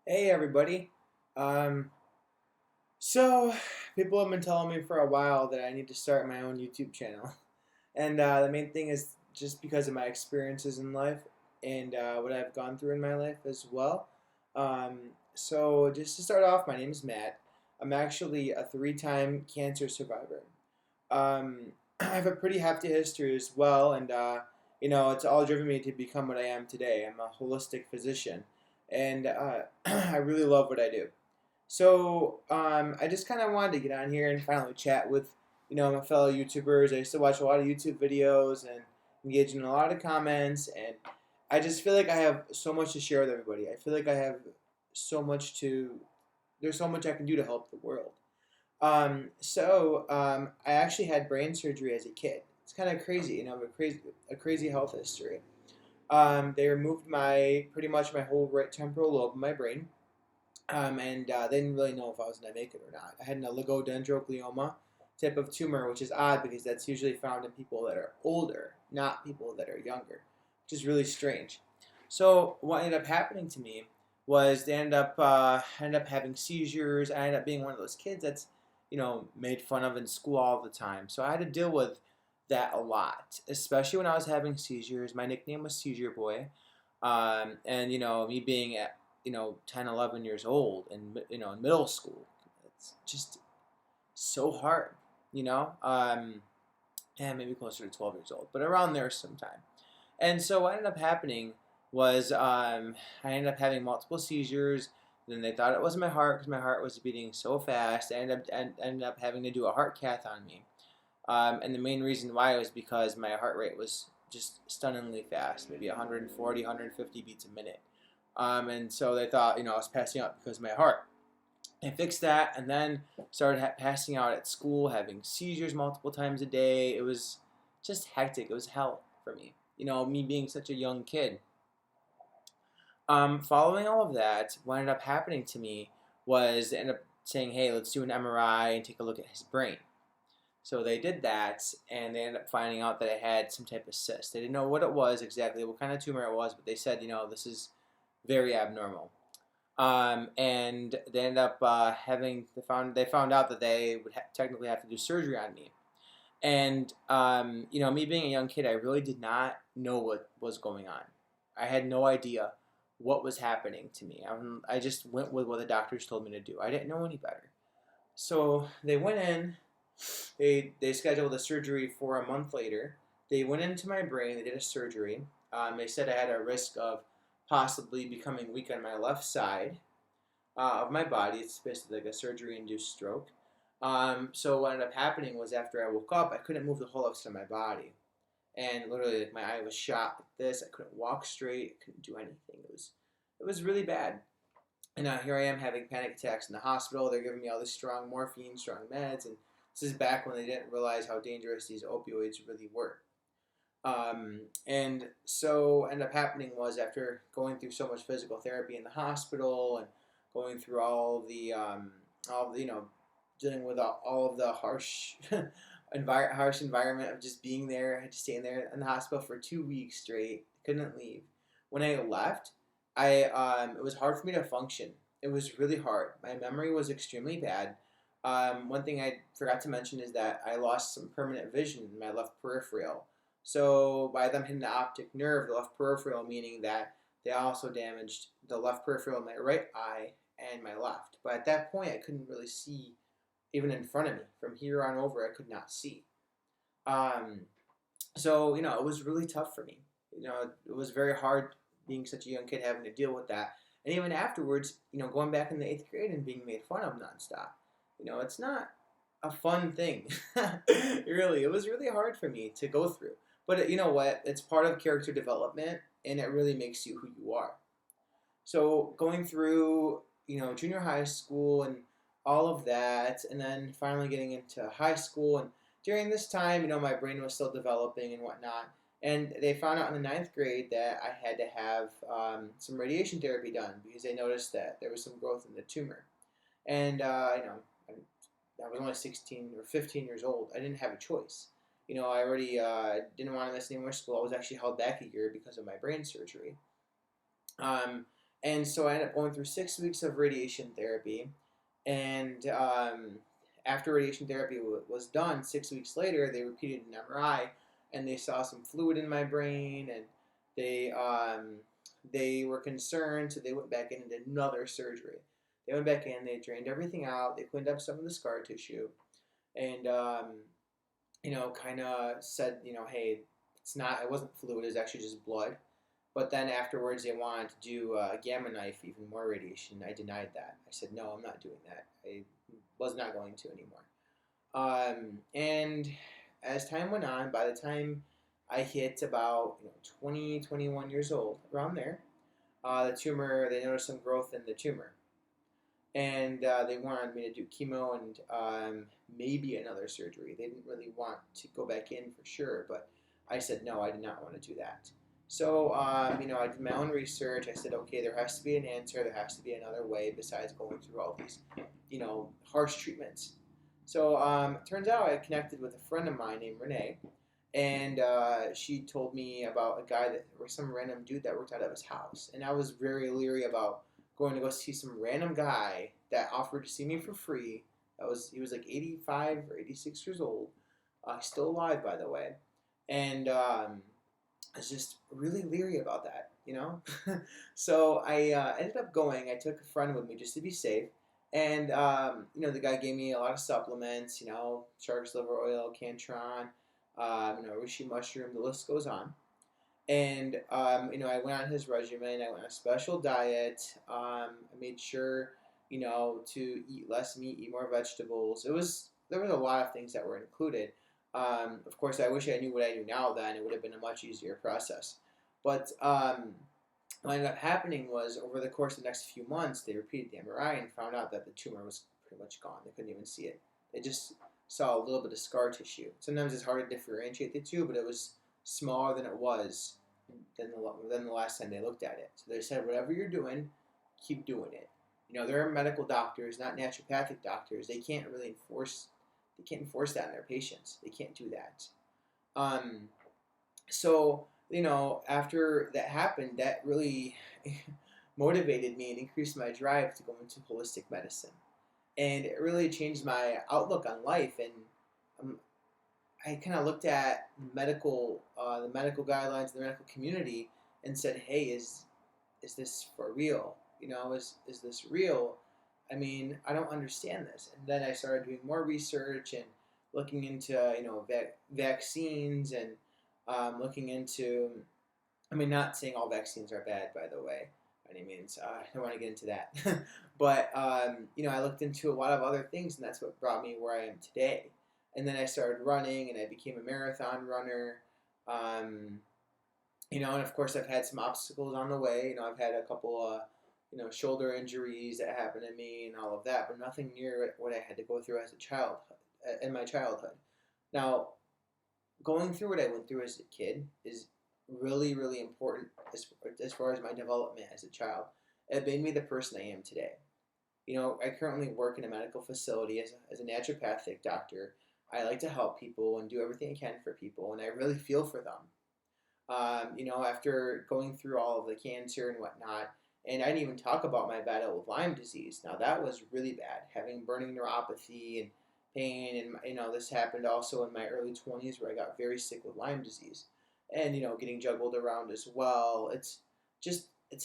Hey everybody. Um, so people have been telling me for a while that I need to start my own YouTube channel, and the main thing is just because of my experiences in life and what I've gone through in my life as well. Um, so just to start off, my name is Matt. I'm actually a three-time cancer survivor. I have a pretty hefty history as well, and it's all driven me to become what I am today. I'm a holistic physician, and I really love what I do. So I just kind of wanted to get on here and finally chat with my fellow YouTubers. I used to watch a lot of YouTube videos and engage in a lot of comments, and I just feel like I have so much to share with everybody. I feel like I have so much to. There's so much I can do to help the world. I actually had brain surgery as a kid. It's kind of crazy, a crazy health history. They removed my pretty much my whole right temporal lobe of my brain, and they didn't really know if I was gonna make it or not. I had an oligodendroglioma type of tumor, which is odd because that's usually found in people that are older, not people that are younger, which is really strange. So what ended up happening to me was they ended up having seizures. I ended up being one of those kids that's made fun of in school all the time. So I had to deal with that a lot, especially when I was having seizures. My nickname was Seizure Boy, and me being at 10, 11 years old and in middle school, it's just so hard, you know. And maybe closer to 12 years old, but around there sometime. And so what ended up happening was I ended up having multiple seizures. Then they thought it was my heart because my heart was beating so fast. I ended up having to do a heart cath on me. And the main reason why was because my heart rate was just stunningly fast, maybe 140, 150 beats a minute. And so they thought, I was passing out because of my heart. I fixed that and then started passing out at school, having seizures multiple times a day. It was just hectic. It was hell for me. Me being such a young kid. Following all of that, what ended up happening to me was they ended up saying, hey, let's do an MRI and take a look at his brain. So they did that, and they ended up finding out that I had some type of cyst. They didn't know what it was exactly, what kind of tumor it was, but they said, this is very abnormal. And they ended up they found out that they would technically have to do surgery on me. And me being a young kid, I really did not know what was going on. I had no idea what was happening to me. I just went with what the doctors told me to do. I didn't know any better. So they went in. They scheduled a surgery for a month later. They went into my brain. They did a surgery. They said I had a risk of possibly becoming weak on my left side of my body. It's basically like a surgery-induced stroke. So what ended up happening was after I woke up, I couldn't move the whole left side of my body, and literally like, my eye was shot like this. I couldn't walk straight. I couldn't do anything. It was really bad. And now here I am having panic attacks in the hospital. They're giving me all this strong morphine, strong meds, and this is back when they didn't realize how dangerous these opioids really were. And so what ended up happening was after going through so much physical therapy in the hospital and going through all the, dealing with all of the harsh, harsh environment of just being there. I had to stay in there in the hospital for 2 weeks straight. Couldn't leave. When I left, it was hard for me to function. It was really hard. My memory was extremely bad. One thing I forgot to mention is that I lost some permanent vision in my left peripheral. So by them hitting the optic nerve, the left peripheral, meaning that they also damaged the left peripheral in my right eye and my left. But at that point, I couldn't really see even in front of me. From here on over, I could not see. Um, it was really tough for me. It was very hard being such a young kid having to deal with that. And even afterwards, going back in the eighth grade and being made fun of nonstop. It's not a fun thing. Really, it was really hard for me to go through. But you know what? It's part of character development, and it really makes you who you are. So going through, junior high school and all of that, and then finally getting into high school. And during this time, my brain was still developing and whatnot. And they found out in the ninth grade that I had to have some radiation therapy done because they noticed that there was some growth in the tumor. And, I was only 16 or 15 years old. I didn't have a choice. I already didn't want to miss any more school. I was actually held back a year because of my brain surgery. Um, And so I ended up going through 6 weeks of radiation therapy. And after radiation therapy was done, 6 weeks later, they repeated an MRI, and they saw some fluid in my brain, and they were concerned, so they went back in and did another surgery. They went back in, they drained everything out, they cleaned up some of the scar tissue, and kind of said, hey, it wasn't fluid, it was actually just blood. But then afterwards, they wanted to do a gamma knife, even more radiation. I denied that. I said, no, I'm not doing that. I was not going to anymore. And as time went on, by the time I hit about 20, 21 years old, around there, they noticed some growth in the tumor. And they wanted me to do chemo and maybe another surgery. They didn't really want to go back in for sure, but I said, no, I did not want to do that. So, I did my own research. I said, okay, there has to be an answer. There has to be another way besides going through all these, harsh treatments. So, it turns out I connected with a friend of mine named Renee, and she told me about a guy or some random dude that worked out of his house. And I was very leery about going to go see some random guy that offered to see me for free. He was like 85 or 86 years old, still alive, by the way. And I was just really leery about that. So I ended up going. I took a friend with me just to be safe. And, the guy gave me a lot of supplements, shark's liver oil, Cantron, reishi mushroom, the list goes on. And, I went on his regimen. I went on a special diet. I made sure, to eat less meat, eat more vegetables. There was a lot of things that were included. Of course, I wish I knew what I knew now then. It would have been a much easier process. But what ended up happening was over the course of the next few months, they repeated the MRI and found out that the tumor was pretty much gone. They couldn't even see it. They just saw a little bit of scar tissue. Sometimes it's hard to differentiate the two, but it was smaller than it was than the last time they looked at it. So they said, whatever you're doing, keep doing it. There are medical doctors, not naturopathic doctors. They can't enforce that on their patients. They can't do that. So, after that happened, that really motivated me and increased my drive to go into holistic medicine. And it really changed my outlook on life. And I kind of looked at the medical guidelines, the medical community, and said, hey, is this for real? Is this real? I mean, I don't understand this. And then I started doing more research and looking into, vaccines and looking into, not saying all vaccines are bad, by the way, by any means. I don't want to get into that. But, I looked into a lot of other things, and that's what brought me where I am today. And then I started running, and I became a marathon runner. And of course, I've had some obstacles on the way. I've had a couple shoulder injuries that happened to me and all of that, but nothing near what I had to go through as a child, in my childhood. Now, going through what I went through as a kid is really, really important as far as my development as a child. It made me the person I am today. I currently work in a medical facility as a naturopathic doctor. I like to help people and do everything I can for people, and I really feel for them. After going through all of the cancer and whatnot, and I didn't even talk about my battle with Lyme disease. Now, that was really bad, having burning neuropathy and pain. And, this happened also in my early 20s where I got very sick with Lyme disease. And, getting juggled around as well. It's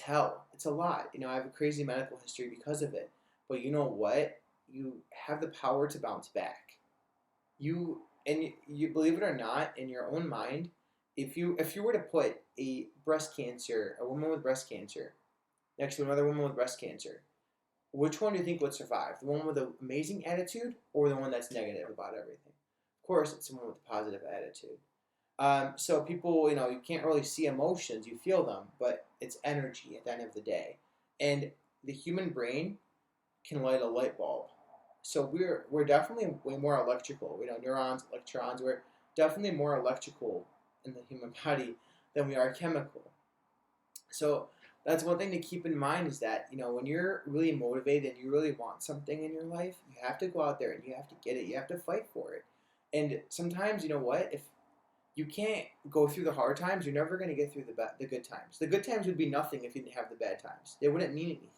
hell. It's a lot. I have a crazy medical history because of it. But you know what? You have the power to bounce back. You believe it or not, in your own mind, if you were to put a woman with breast cancer, next to another woman with breast cancer, which one do you think would survive? The one with an amazing attitude or the one that's negative about everything? Of course, it's the one with a positive attitude. So people, you can't really see emotions. You feel them, but it's energy at the end of the day. And the human brain can light a light bulb. So we're definitely way more electrical. Neurons, electrons, we're definitely more electrical in the human body than we are chemical. So that's one thing to keep in mind is that, when you're really motivated and you really want something in your life, you have to go out there and you have to get it. You have to fight for it. And sometimes, if you can't go through the hard times. You're never going to get through the good times. The good times would be nothing if you didn't have the bad times. They wouldn't mean anything.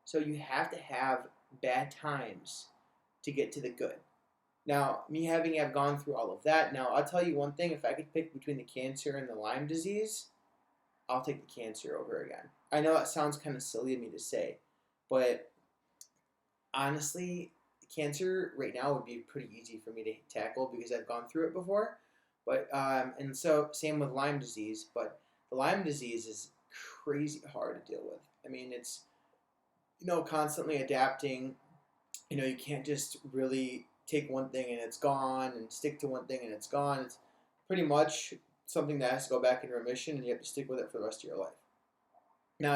So you have to have bad times to get to the good. Now, me having have gone through all of that, now I'll tell you one thing. If I could pick between the cancer and the Lyme disease, I'll take the cancer over again. I know that sounds kind of silly of me to say, but honestly, cancer right now would be pretty easy for me to tackle because I've gone through it before. But and so same with Lyme disease, but the Lyme disease is crazy hard to deal with. I mean, it's constantly adapting. You can't just really take one thing and it's gone and stick to one thing and it's gone. It's pretty much something that has to go back in remission and you have to stick with it for the rest of your life. Now,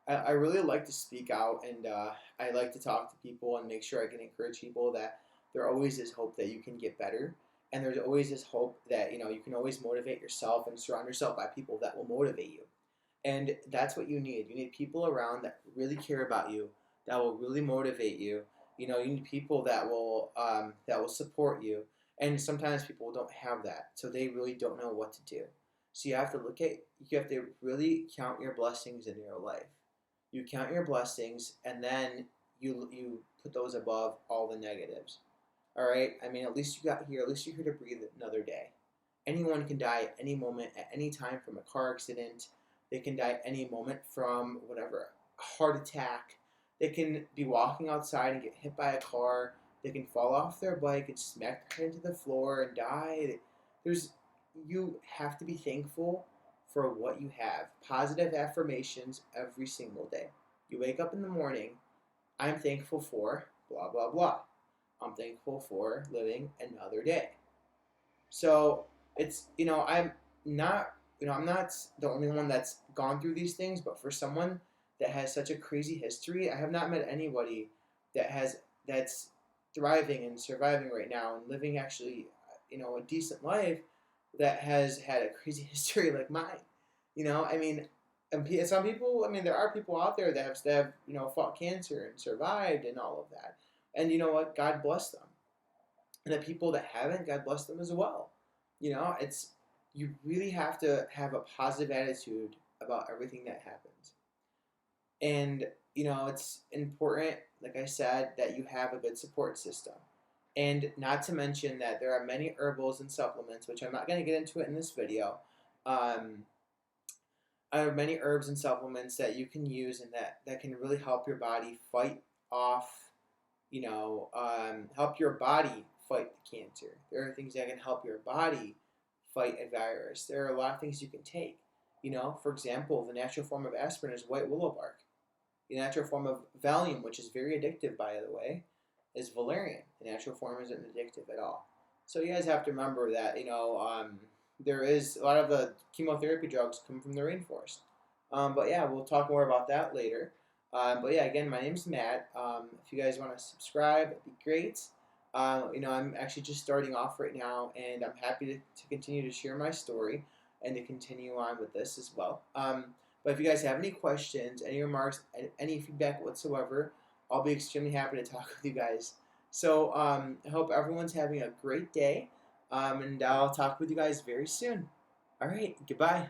I really like to speak out and I like to talk to people and make sure I can encourage people that there always is hope that you can get better. And there's always this hope that, you can always motivate yourself and surround yourself by people that will motivate you. And that's what you need. You need people around that really care about you, that will really motivate you. You need people that will support you. And sometimes people don't have that, so they really don't know what to do. So you have to really count your blessings in your life. You count your blessings, and then you put those above all the negatives. All right. I mean, at least you got here. At least you're here to breathe another day. Anyone can die at any moment, at any time from a car accident. They can die at any moment from whatever, a heart attack. They can be walking outside and get hit by a car. They can fall off their bike and smack their head into the floor and die. You have to be thankful for what you have. Positive affirmations every single day. You wake up in the morning, I'm thankful for blah, blah, blah. I'm thankful for living another day. So it's, I'm not the only one that's gone through these things, but for someone that has such a crazy history, I have not met anybody that's thriving and surviving right now and living actually, a decent life that has had a crazy history like mine. I mean, and some people, there are people out there that have fought cancer and survived and all of that. And you know what? God bless them. And the people that haven't, God bless them as well. You really have to have a positive attitude about everything that happens. And, it's important, like I said, that you have a good support system. And not to mention that there are many herbals and supplements, which I'm not going to get into it in this video. There are many herbs and supplements that you can use and that can really help your body fight off, help your body fight the cancer. There are things that can help your body fight a virus. There are a lot of things you can take. For example, the natural form of aspirin is white willow bark. The natural form of Valium, which is very addictive, by the way, is valerian. The natural form isn't addictive at all. So you guys have to remember that, there is a lot of the chemotherapy drugs come from the rainforest. But yeah, we'll talk more about that later. But yeah, again, my name's Matt. If you guys want to subscribe, it'd be great. I'm actually just starting off right now, and I'm happy to continue to share my story and to continue on with this as well. But if you guys have any questions, any remarks, any feedback whatsoever, I'll be extremely happy to talk with you guys. So I hope everyone's having a great day, and I'll talk with you guys very soon. All right, goodbye.